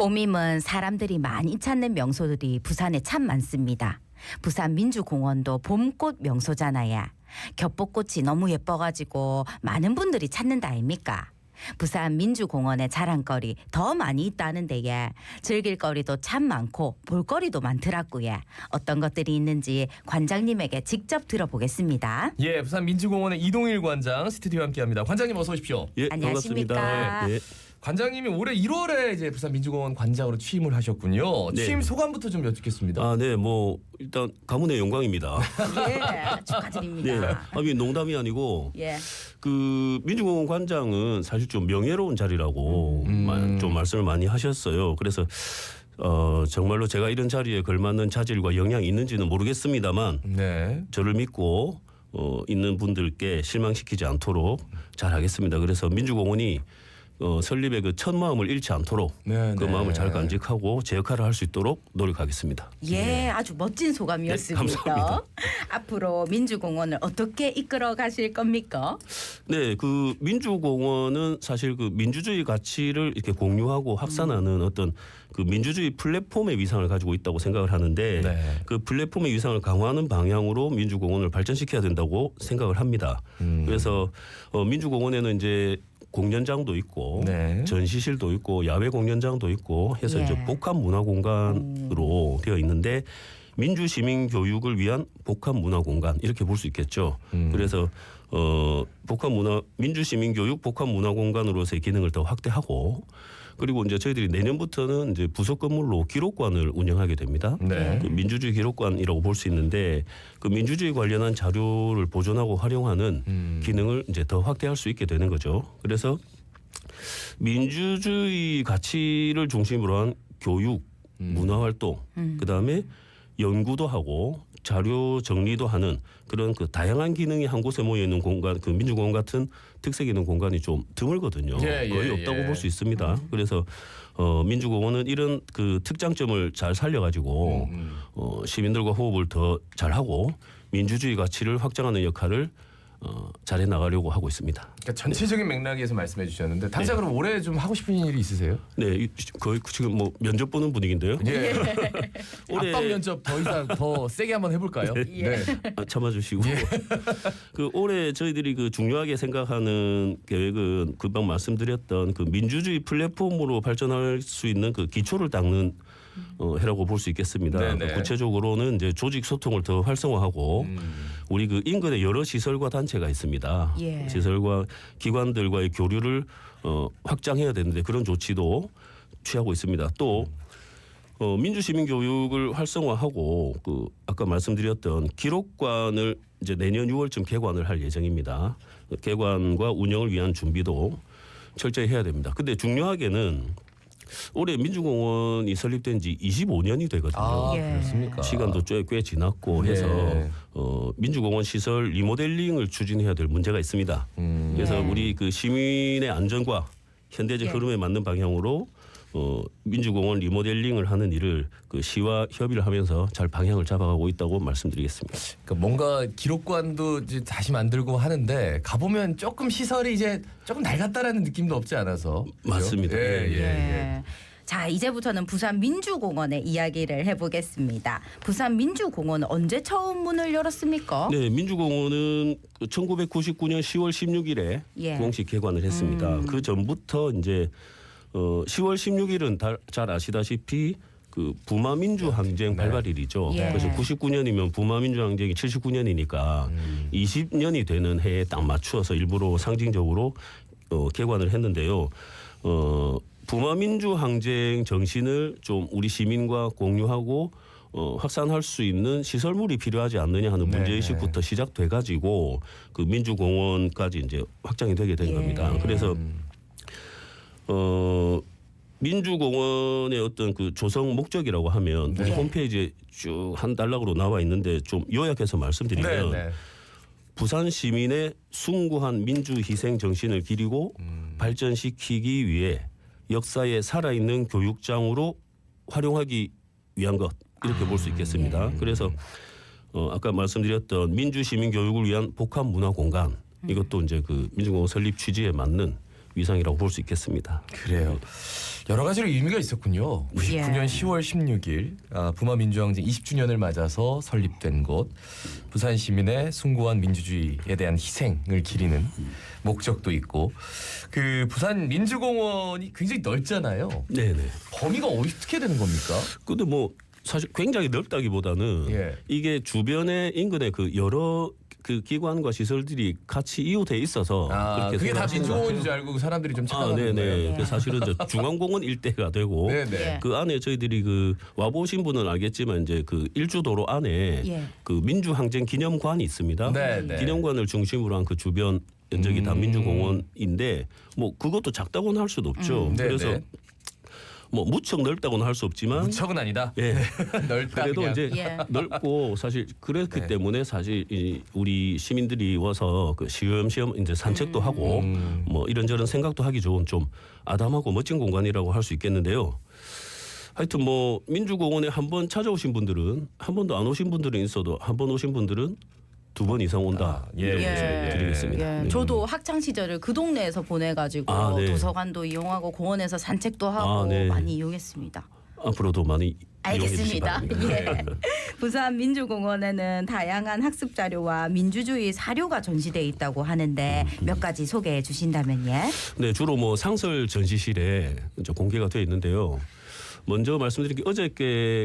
봄이면 사람들이 많이 찾는 명소들이 부산에 참 많습니다. 부산 민주공원도 봄꽃 명소잖아요. 겹벚꽃이 너무 예뻐가지고 많은 분들이 찾는다 아닙니까? 부산 민주공원의 자랑거리 더 많이 있다는데요. 즐길 거리도 참 많고 볼거리도 많더라고요. 어떤 것들이 있는지 관장님에게 직접 들어보겠습니다. 예, 부산 민주공원의 이동일 관장 스튜디오와 함께합니다. 관장님 어서 오십시오. 예, 안녕하십니까. 반갑습니다. 예. 관장님이 올해 1월에 이제 부산 민주공원 관장으로 취임을 하셨군요. 네. 취임 소감부터 좀 여쭙겠습니다. 네, 뭐 일단 가문의 영광입니다. 예, 축하드립니다. 네, 농담이 아니고 예. 그 민주공원 관장은 사실 좀 명예로운 자리라고 좀 말씀을 많이 하셨어요. 그래서 정말로 제가 이런 자리에 걸맞는 자질과 역량이 있는지는 모르겠습니다만 네. 저를 믿고 있는 분들께 실망시키지 않도록 잘하겠습니다. 그래서 민주공원이 설립의 그 첫 마음을 잃지 않도록 네, 그 네. 마음을 잘 간직하고 제 역할을 할 수 있도록 노력하겠습니다. 예, 아주 멋진 소감이었습니다. 네, 감사합니다. 앞으로 민주공원을 어떻게 이끌어 가실 겁니까? 네, 그 민주공원은 사실 그 민주주의 가치를 이렇게 공유하고 확산하는 어떤 그 민주주의 플랫폼의 위상을 가지고 있다고 생각을 하는데 네. 그 플랫폼의 위상을 강화하는 방향으로 민주공원을 발전시켜야 된다고 생각을 합니다. 그래서 민주공원에는 이제 공연장도 있고 네. 전시실도 있고 야외 공연장도 있고 해서 예. 이제 복합 문화 공간으로 되어 있는데 민주 시민 교육을 위한 복합 문화 공간 이렇게 볼 수 있겠죠. 그래서 복합 문화 민주 시민 교육 복합 문화 공간으로서의 기능을 더 확대하고 그리고 이제 저희들이 내년부터는 이제 부속 건물로 기록관을 운영하게 됩니다. 네. 그 민주주의 기록관이라고 볼 수 있는데 그 민주주의 관련한 자료를 보존하고 활용하는 기능을 이제 더 확대할 수 있게 되는 거죠. 그래서 민주주의 가치를 중심으로 한 교육, 문화활동, 그다음에 연구도 하고 자료 정리도 하는 그런 그 다양한 기능이 한 곳에 모여 있는 공간, 그 민주공원 같은 특색 있는 공간이 좀 드물거든요. 예, 거의 예, 없다고 예. 볼 수 있습니다. 그래서 민주공원은 이런 그 특장점을 잘 살려가지고 시민들과 호흡을 더 잘하고 민주주의 가치를 확장하는 역할을 잘해 나가려고 하고 있습니다. 그러니까 전체적인 맥락에서 말씀해 주셨는데 당장 그럼 올해 좀 하고 싶은 일이 있으세요? 네, 거의 지금 뭐 면접 보는 분위기인데요. 예. 올해- 압박 면접 더 이상 더 세게 한번 해볼까요? 예. 참아주시고 그 올해 저희들이 그 중요하게 생각하는 계획은 금방 말씀드렸던 그 민주주의 플랫폼으로 발전할 수 있는 그 기초를 닦는 해라고 볼 수 있겠습니다. 네네. 그 구체적으로는 이제 조직 소통을 더 활성화하고 우리 그 인근에 여러 시설과 단체가 있습니다. 예. 시설과 기관들과의 교류를 확장해야 되는데 그런 조치도 취하고 있습니다. 또 민주시민 교육을 활성화하고 그 아까 말씀드렸던 기록관을 이제 내년 6월쯤 개관을 할 예정입니다. 개관과 운영을 위한 준비도 철저히 해야 됩니다. 근데 중요하게는 올해 민주공원이 설립된 지 25년이 되거든요. 아, 예. 그렇습니까? 시간도 꽤 지났고 해서 예. 민주공원 시설 리모델링을 추진해야 될 문제가 있습니다. 그래서 예. 우리 그 시민의 안전과 현대적 예. 흐름에 맞는 방향으로 민주공원 리모델링을 하는 일을 그 시와 협의를 하면서 잘 방향을 잡아가고 있다고 말씀드리겠습니다. 그러니까 뭔가 기록관도 이제 다시 만들고 하는데 가보면 조금 시설이 이제 조금 낡았다라는 느낌도 없지 않아서 그죠? 맞습니다. 예, 예, 예. 예. 자, 이제부터는 부산 민주공원의 이야기를 해보겠습니다. 부산 민주공원은 언제 처음 문을 열었습니까? 네, 민주공원은 1999년 10월 16일에 예. 공식 개관을 했습니다. 그 전부터 이제 10월 16일은 잘 아시다시피 그 부마민주항쟁 발발일이죠. 예. 그래서 99년이면 부마민주항쟁이 79년이니까 20년이 되는 해에 딱 맞추어서 일부러 상징적으로 개관을 했는데요. 부마민주항쟁 정신을 좀 우리 시민과 공유하고 확산할 수 있는 시설물이 필요하지 않느냐 하는 네. 문제의식부터 시작돼 가지고 그 민주공원까지 이제 확장이 되게 된 예. 겁니다. 그래서 민주공원의 어떤 그 조성 목적이라고 하면 우리 네. 홈페이지에 쭉 한 단락으로 나와 있는데 좀 요약해서 말씀드리면 네, 네. 부산 시민의 숭고한 민주 희생 정신을 기리고 발전시키기 위해 역사에 살아있는 교육장으로 활용하기 위한 것 이렇게 볼 수 있겠습니다. 그래서 아까 말씀드렸던 민주 시민 교육을 위한 복합 문화 공간 이것도 이제 그 민주공원 설립 취지에 맞는 위상이라고 볼 수 있겠습니다. 그래요. 여러 가지로 의미가 있었군요. 99년 예. 10월 16일 부마민주항쟁 20주년을 맞아서 설립된 곳 부산 시민의 숭고한 민주주의에 대한 희생을 기리는 목적도 있고 그 부산 민주공원이 굉장히 넓잖아요. 네네. 범위가 어떻게 되는 겁니까? 근데 뭐 사실 굉장히 넓다기보다는 예. 이게 주변에 인근에 그 여러 그 기관과 시설들이 같이 이웃해 있어서 그렇게 그게 다 생각하시는 것 민주공원인 같아요. 줄 알고 사람들이 좀 아, 착각하는 네네. 거예요. 그 사실은 저 중앙공원 일대가 되고 네네. 예. 그 안에 저희들이 그 와보신 분은 알겠지만 이제 그 일주도로 안에 예. 그 민주항쟁 기념관이 있습니다. 네네. 기념관을 중심으로 한 그 주변 면적이 다 민주공원인데 뭐 그것도 작다고는 할 수도 없죠. 네네. 그래서 뭐 무척 넓다고는 할 수 없지만 무척은 아니다. 예. 넓다. 그래도 그냥. 이제 예. 넓고 사실 그렇기 네. 때문에 사실 이 우리 시민들이 와서 그 시험시험 이제 산책도 하고 뭐 이런저런 생각도 하기 좋은 좀 아담하고 멋진 공간이라고 할 수 있겠는데요. 하여튼 뭐 민주공원에 한 번 찾아오신 분들은 한 번도 안 오신 분들은 있어도 한 번 오신 분들은 2번 이상 온다. 예, 이런 예, 말씀 드리겠습니다. 예. 네. 저도 학창 시절을 그 동네에서 보내가지고 아, 네. 도서관도 이용하고 공원에서 산책도 하고 아, 네. 많이 이용했습니다. 앞으로도 많이 이용해 주시기 알겠습니다. 바랍니다. 예. 부산 민주공원에는 다양한 학습 자료와 민주주의 사료가 전시돼 있다고 하는데 몇 가지 소개해 주신다면요. 네, 주로 뭐 상설 전시실에 이제 공개가 되어 있는데요. 먼저 말씀드린 게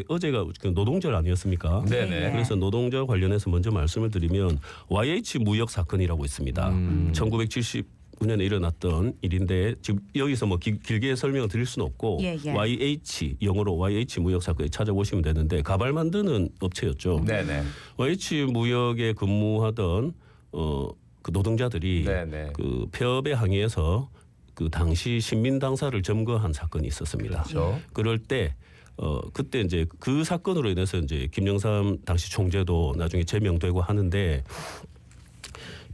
어제가 그 노동절 아니었습니까? 네네. 그래서 노동절 관련해서 먼저 말씀을 드리면 YH 무역 사건이라고 있습니다. 1979년에 일어났던 일인데 지금 여기서 뭐 길게 설명을 드릴 수는 없고 예, 예. YH 영어로 YH 무역 사건에 찾아보시면 되는데 가발 만드는 업체였죠. 네네. YH 무역에 근무하던 그 노동자들이 네네. 그 폐업에 항의해서 그 당시 신민 당사를 점거한 사건이 있었습니다. 그렇죠. 그럴 때 그때 이제 그 사건으로 인해서 이제 김영삼 당시 총재도 나중에 제명되고 하는데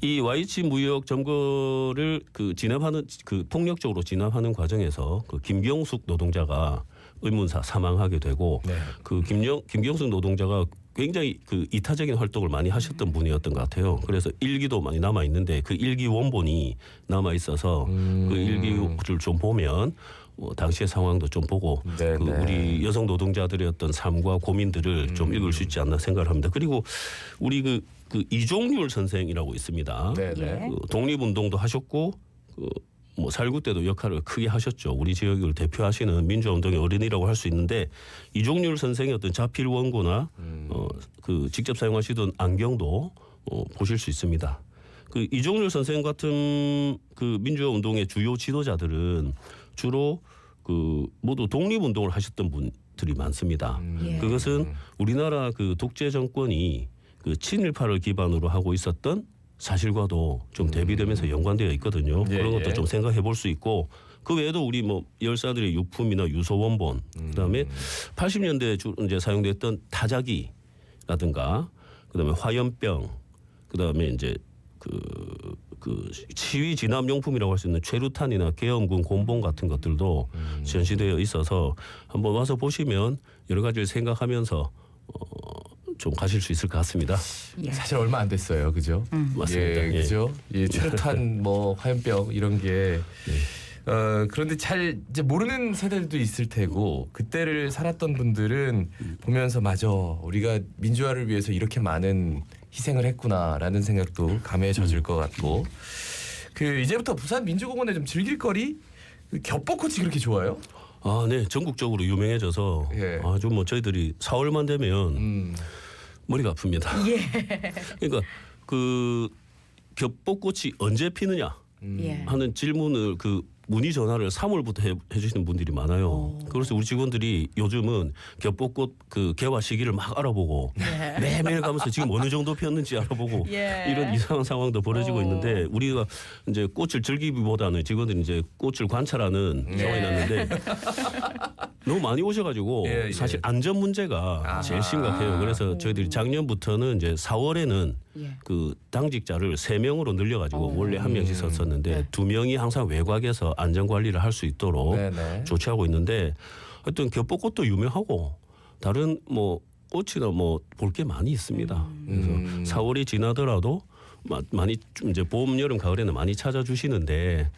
이 YH 무역 점거를 그 진압하는 그 폭력적으로 진압하는 과정에서 그 김경숙 노동자가 의문사 사망하게 되고 네. 그 김경숙 노동자가 굉장히 그 이타적인 활동을 많이 하셨던 분이었던 것 같아요. 그래서 일기도 많이 남아 있는데 그 일기 원본이 남아 있어서 그 일기를 좀 보면 뭐 당시의 상황도 좀 보고 네, 그 네. 우리 여성 노동자들의 어떤 삶과 고민들을 좀 읽을 수 있지 않나 생각을 합니다. 그리고 우리 그 이종률 선생이라고 있습니다. 네네. 예. 그 독립운동도 하셨고 뭐 살구 때도 역할을 크게 하셨죠. 우리 지역을 대표하시는 민주화운동의 어른이라고 할 수 있는데 이종률 선생의 어떤 자필 원고나 그 직접 사용하시던 안경도 보실 수 있습니다. 그 이종률 선생 같은 그 민주화운동의 주요 지도자들은 주로 그 모두 독립운동을 하셨던 분들이 많습니다. 예. 그것은 우리나라 그 독재 정권이 그 친일파를 기반으로 하고 있었던 사실과도 좀 대비되면서 연관되어 있거든요. 예, 그런 것도 예. 좀 생각해 볼 수 있고 그 외에도 우리 뭐 열사들의 유품이나 유서 원본 그다음에 80년대에 이제 사용됐던 타자기라든가 그다음에 화염병 그다음에 이제 그 시위 진압 용품이라고 할 수 있는 최루탄이나 계엄군 곤봉 같은 것들도 전시되어 있어서 한번 와서 보시면 여러 가지를 생각하면서 좀 가실 수 있을 것 같습니다. 예. 사실 얼마 안 됐어요, 그죠? 맞습니다. 예, 예. 그죠? 예, 최루탄, 뭐 화염병 이런 게 그런데 잘 이제 모르는 세대들도 있을 테고 그때를 살았던 분들은 보면서 맞아 우리가 민주화를 위해서 이렇게 많은 희생을 했구나라는 생각도 감회져질 것 같고 그 이제부터 부산 민주공원에 좀 즐길 거리 그 겹벚꽃이 그렇게 좋아요? 아, 네. 전국적으로 유명해져서 예. 아주 뭐 저희들이 4월만 되면 머리가 아픕니다. 그러니까 그 겹벚꽃이 언제 피느냐 예. 하는 질문을 그 문의 전화를 3월부터 해주시는 분들이 많아요. 그래서 우리 직원들이 요즘은 겹벚꽃 그 개화 시기를 막 알아보고 매일매일 가면서 지금 어느 정도 피었는지 알아보고 예. 이런 이상한 상황도 벌어지고 있는데 우리가 이제 꽃을 즐기기보다는 직원들이 이제 꽃을 관찰하는 상황이 났는데 너무 많이 오셔가지고 예, 예. 사실 안전 문제가 아하. 제일 심각해요. 그래서 저희들이 작년부터는 이제 4월에는 예. 그 당직자를 3명으로 늘려가지고 원래 1명씩 썼었는데 2명이 항상 외곽에서 안전 관리를 할 수 있도록 네네. 조치하고 있는데 하여튼 겹벚꽃도 유명하고 다른 뭐 꽃이나 뭐 볼 게 많이 있습니다. 그래서 4월이 지나더라도 많이 좀 이제 봄, 여름, 가을에는 많이 찾아주시는데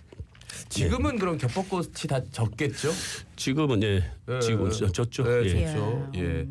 지금은 그럼 겹벚꽃이 다 졌겠죠? 지금은 지금 졌죠. 네, 예. 졌죠. 예.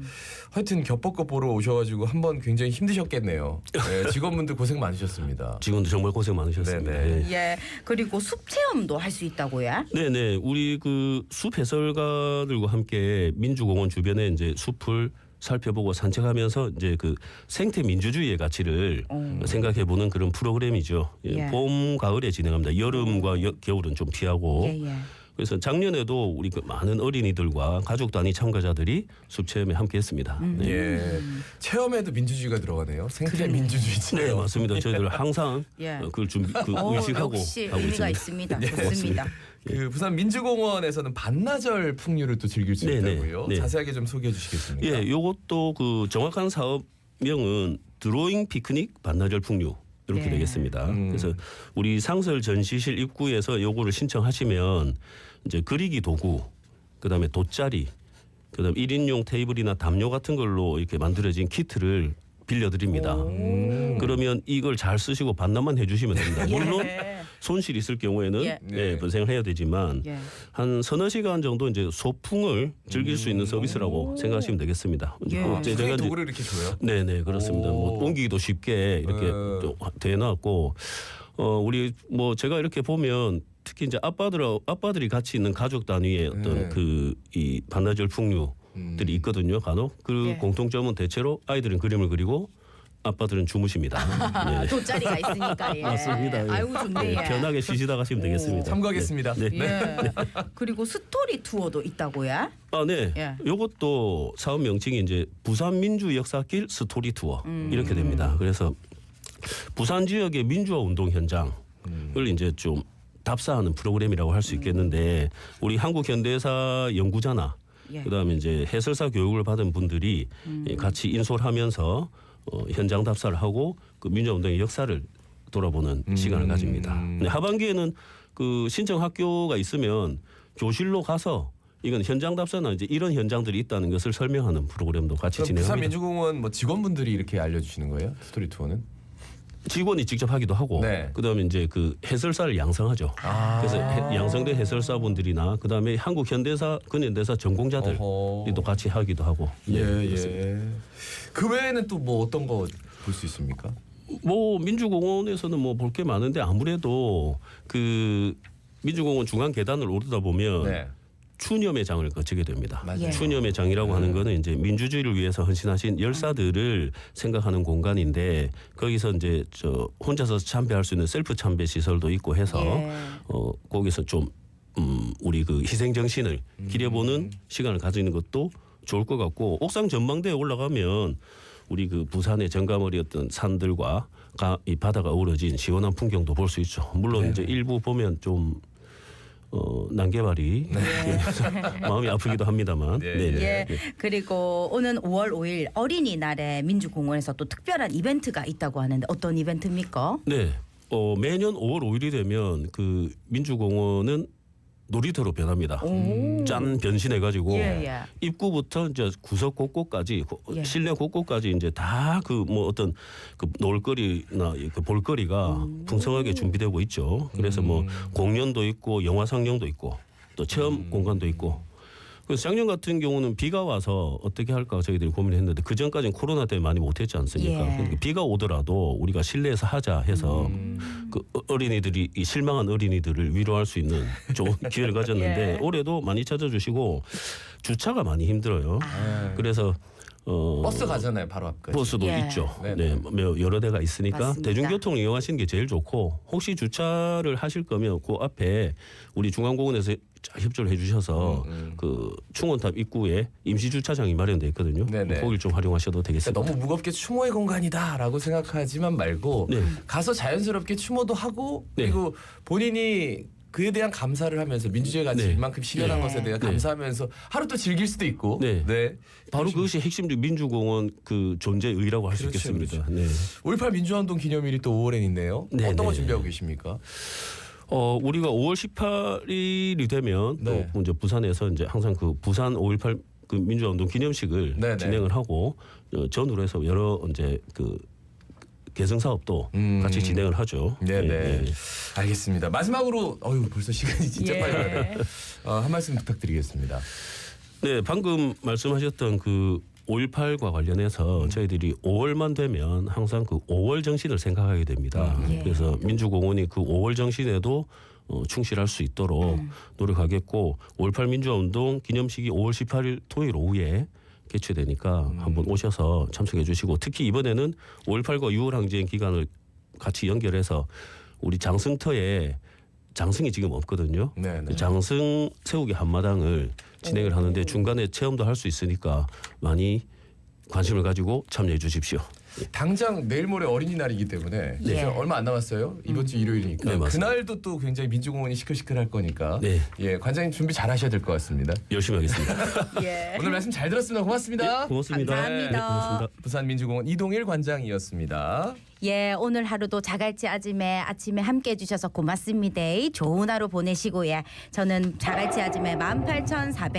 하여튼 겹벚꽃 보러 오셔가지고 한번 굉장히 힘드셨겠네요. 예, 직원분들 고생 많으셨습니다. 직원들 정말 고생 많으셨습니다. 네네. 예. 예. 그리고 숲 체험도 할 수 있다고요? 네네, 우리 그 숲 해설가들과 함께 민주공원 주변에 이제 숲을 살펴보고 산책하면서 이제 그 생태 민주주의의 가치를 생각해보는 그런 프로그램이죠. 예, 예. 봄, 가을에 진행합니다. 여름과 겨울은 좀 피하고. 예. 그래서 작년에도 우리 그 많은 어린이들과 가족 단위 참가자들이 숲 체험에 함께했습니다. 네. 예. 체험에도 민주주의가 들어가네요. 생태 민주주의 체험. 네, 맞습니다. 저희들 항상 예. 그걸 의식하고 역시 하고 의미가 있습니다. 있습니다. 좋습니다. 그 부산 민주공원에서는 반나절 풍류를 또 즐길 수 네네. 있다고요. 네. 자세하게 좀 소개해 주시겠습니까? 예, 요것도 그 정확한 사업명은 드로잉 피크닉 반나절 풍류 이렇게 네. 되겠습니다. 그래서 우리 상설 전시실 입구에서 요거를 신청하시면 이제 그리기 도구, 그다음에 돗자리, 그다음 1인용 테이블이나 담요 같은 걸로 이렇게 만들어진 키트를 빌려드립니다. 그러면 이걸 잘 쓰시고 반납만 해주시면 됩니다. 물론 손실이 있을 경우에는 예. 분생을 해야 되지만 예. 한 서너 시간 정도 이제 소풍을 즐길 수 있는 서비스라고 생각하시면 되겠습니다. 예. 제가 크게 이제 도구를 이렇게 줘요. 네네 그렇습니다. 뭐 옮기기도 쉽게 이렇게 좀 대놨고 우리 뭐 제가 이렇게 보면 특히 이제 아빠들이 같이 있는 가족 단위의 어떤 그 이 반나절 풍류들이 있거든요. 간혹 그 예. 공통점은 대체로 아이들은 그림을 그리고 아빠들은 주무십니다. 예. 돗자리가 있으니까. 예. 맞습니다. 예. 아이고 좋네. 예, 편하게 쉬시다 가시면 되겠습니다. 참고하겠습니다. 네. 예. 그리고 스토리 투어도 있다고요? 아, 네. 예. 요것도 사업 명칭이 이제 부산 민주 역사길 스토리 투어 이렇게 됩니다. 그래서 부산 지역의 민주화 운동 현장을 이제 좀 답사하는 프로그램이라고 할 수 있겠는데 우리 한국 현대사 연구자나 예. 그다음에 이제 해설사 교육을 받은 분들이 같이 인솔하면서 현장 답사를 하고 그 민주화 운동의 역사를 돌아보는 시간을 가집니다. 네, 하반기에는 그 신청 학교가 있으면 교실로 가서 이건 현장 답사나 이제 이런 현장들이 있다는 것을 설명하는 프로그램도 같이 그럼 진행합니다. 부산 민주공원 뭐 직원분들이 이렇게 알려주시는 거예요? 스토리 투어는? 직원이 직접 하기도 하고 네. 그다음에 이제 그 해설사를 양성하죠. 그래서 양성된 해설사분들이나 그다음에 한국 현대사 근현대사 전공자들이 어허. 또 같이 하기도 하고. 네, 그렇습니다. 예. 그 외에는 또 뭐 어떤 거 볼 수 있습니까? 뭐 민주공원에서는 뭐 볼 게 많은데 아무래도 그 민주공원 중앙 계단을 오르다 보면 네. 추념의 장을 거치게 됩니다. 맞아요. 예. 추념의 장이라고 하는 거는 이제 민주주의를 위해서 헌신하신 열사들을 생각하는 공간인데 거기서 이제 저 혼자서 참배할 수 있는 셀프 참배 시설도 있고 해서 예. 거기서 좀 우리 그 희생 정신을 기려보는 시간을 가지는 것도 좋을 것 같고 옥상 전망대에 올라가면 우리 그 부산의 정가머리였던 산들과 이 바다가 어우러진 시원한 풍경도 볼 수 있죠. 물론 이제 일부 보면 좀 난개발이 마음이 아프기도 합니다만. 네. 네. 예. 그리고 오는 5월 5일 어린이날에 민주공원에서 또 특별한 이벤트가 있다고 하는데 어떤 이벤트입니까? 네. 매년 5월 5일이 되면 그 민주공원은 놀이터로 변합니다. 짠 변신해가지고 예. 입구부터 이제 구석 곳곳까지 예. 실내 곳곳까지 이제 다 그 뭐 어떤 그 놀거리나 그 볼거리가 풍성하게 준비되고 있죠. 그래서 뭐 공연도 있고 영화 상영도 있고 또 체험 공간도 있고. 그래서 작년 같은 경우는 비가 와서 어떻게 할까 저희들이 고민했는데 그 전까지는 코로나 때문에 많이 못했지 않습니까? 예. 그러니까 비가 오더라도 우리가 실내에서 하자 해서 그 어린이들이 이 실망한 어린이들을 위로할 수 있는 좋은 기회를 가졌는데 예. 올해도 많이 찾아주시고 주차가 많이 힘들어요. 그래서 버스 가잖아요, 바로 앞까지. 버스도 예. 있죠. 네네. 네, 여러 대가 있으니까 맞습니다. 대중교통을 이용하시는 게 제일 좋고 혹시 주차를 하실 거면 그 앞에 우리 중앙공원에서 쫙 협조를 해주셔서 그 충원탑 입구에 임시 주차장이 마련돼 있거든요. 네네. 거기를 좀 활용하셔도 되겠습니다. 너무 무겁게 추모의 공간이다라고 생각하지만 말고 네. 가서 자연스럽게 추모도 하고 네. 그리고 본인이 그에 대한 감사를 하면서 민주주의 가치 네. 이만큼 실현한 네. 것에 대해 네. 감사하면서 하루 또 즐길 수도 있고 네. 네. 바로 그것이 핵심적 민주공원 그 존재 의의라고 할 수 그렇죠, 있겠습니다. 네. 5.18 민주화운동 기념일이 또 5월에 있네요. 네, 어떤 거 네. 준비하고 계십니까? 우리가 5월 18일이 되면 네. 또 이제 부산에서 이제 항상 그 부산 5.18 그 민주화운동 기념식을 네네. 진행을 하고 전후로 해서 여러 이제 그 개성 사업도 같이 진행을 하죠. 네네. 예, 예. 알겠습니다. 마지막으로 벌써 시간이 진짜 예. 빨리 가네. 한 말씀 부탁드리겠습니다. 네, 방금 말씀하셨던 그 5.18과 관련해서 저희들이 5월만 되면 항상 그 5월 정신을 생각하게 됩니다. 예. 그래서 민주공원이 그 5월 정신에도 충실할 수 있도록 노력하겠고 5.18 민주화운동 기념식이 5월 18일 토요일 오후에 개최되니까 한번 오셔서 참석해 주시고 특히 이번에는 5.18과 6월 항쟁 기간을 같이 연결해서 우리 장승터에 장승이 지금 없거든요. 네네. 장승 세우기 한마당을 진행을 하는데 중간에 체험도 할 수 있으니까 많이 관심을 가지고 참여해 주십시오. 당장 내일 모레 어린이날이기 때문에 예. 이제 얼마 안 남았어요. 이번 주 일요일이니까. 네, 맞습니다. 그날도 또 굉장히 민주공원이 시끌시끌할 거니까. 네. 예, 관장님 준비 잘 하셔야 될 것 같습니다. 열심히 하겠습니다. 예. 오늘 말씀 잘 들었습니다. 고맙습니다. 네, 고맙습니다. 감사합니다. 네, 고맙습니다. 부산민주공원 이동일 관장이었습니다. 예, 오늘 하루도 자갈치 아침에 함께 해주셔서 고맙습니다. 좋은 하루 보내시고 예, 저는 자갈치 아침에 18,400